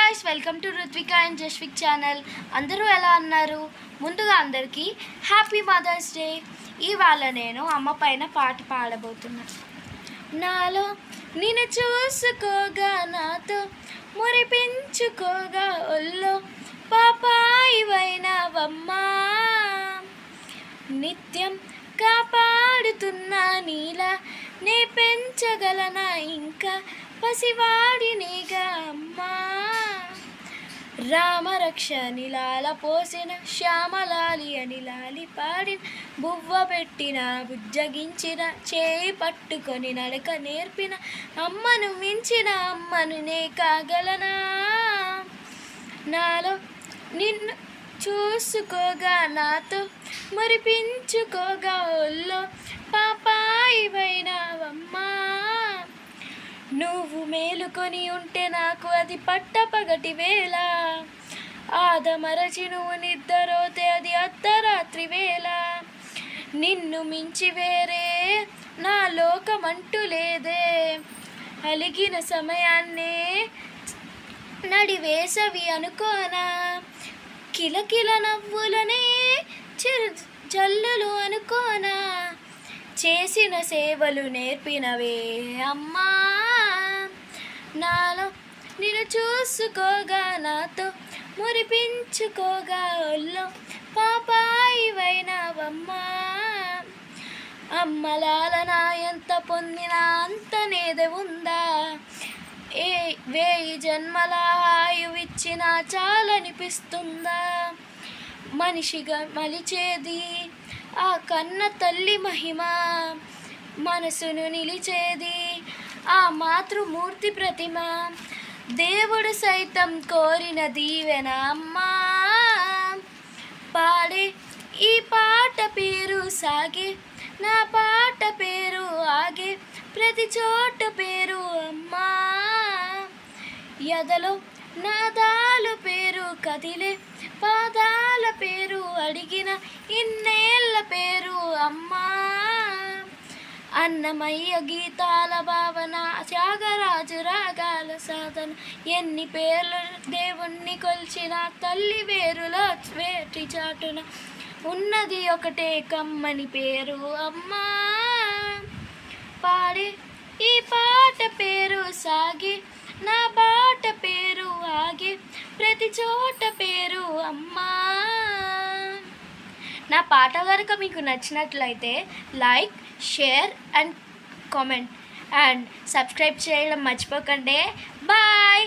guys, welcome to Rutvika and Jashvik channel. అందరూ ఎలా ఉన్నారు? ముందుగా అందరికీ హ్యాపీ మదర్స్ డే. ఇవాళ నేను అమ్మ పైన పాట పాడబోతున్నా. నాలో నిన్ను చూసుకోగా నాతో మురిపించుకోగా ఒల్లో పాపాయివైనవమ్మా, నిత్యం కాపాడుతున్నా నీలా నే పెంచగలనా ఇంకా పసివాడినిగా అమ్మా. రామరక్ష నిలాల పోసిన శ్యామలాలి అని లాలి పాడిన బువ్వ పెట్టిన బుజ్జగించిన చేయి పట్టుకొని నడక నేర్పిన అమ్మను మించిన అమ్మను నే కాగలనా. నాలో నిన్ను చూసుకోగా నాతో మురిపించుకోగా ఒల్లో పాపాయివైనవమ్మా, నువ్వు మేలుకొని ఉంటే నాకు అది పట్టపగటి వేళ, ఆదమరచి నువ్వు నిద్రపోతే అది అర్ధరాత్రి వేళ. నిన్ను మించి వేరే నా లోకమంటూ లేదే, అలిగిన సమయాన్నే నడివేసవి అనుకోనా, కిలకిల నవ్వులనే చిరు జల్లులు అనుకోనా, చేసిన సేవలు నేర్పినవే అమ్మా. నాలో నిన్ను చూసుకోగా నాతో మురిపించుకోగా ఒల్లో పాపాయివైనవమ్మా, అమ్మలాలన ఎంత పొందినా అంతనేదే ఉందా, వేయి జన్మల ఆయువిచ్చినా చాలనిపిస్తుందా, మనిషిగా మలిచేది ఆ కన్న తల్లి మహిమ, మనసును నిలిచేది ఆ మాతృమూర్తి ప్రతిమ, దేవుడు సైతం కోరిన దీవెన అమ్మా. పాడే ఈ పాట పేరు సాగే, నా పాట పేరు ఆగే, ప్రతి చోట పేరు అమ్మా. ఎదలో నాదాల పేరు కదిలే, పాదాల పేరు అడిగిన ఇన్నేళ్ళ పేరు అమ్మా. అన్నమయ్య గీతాల భావన, త్యాగరాజు రాగాల సాధన, ఎన్ని పేర్లు దేవుణ్ణి కొల్చిన తల్లి వేరులో వేటి చాటున ఉన్నది ఒకటే కమ్మని పేరు అమ్మా. పాడే ఈ పాట పేరు సాగి, నా బాట పేరు ఆగి, ప్రతి చోట పేరు అమ్మా. నా పాట కనుక మీకు నచ్చినట్లయితే like, share and comment and subscribe చేయడం మర్చిపోకండి. బాయ్.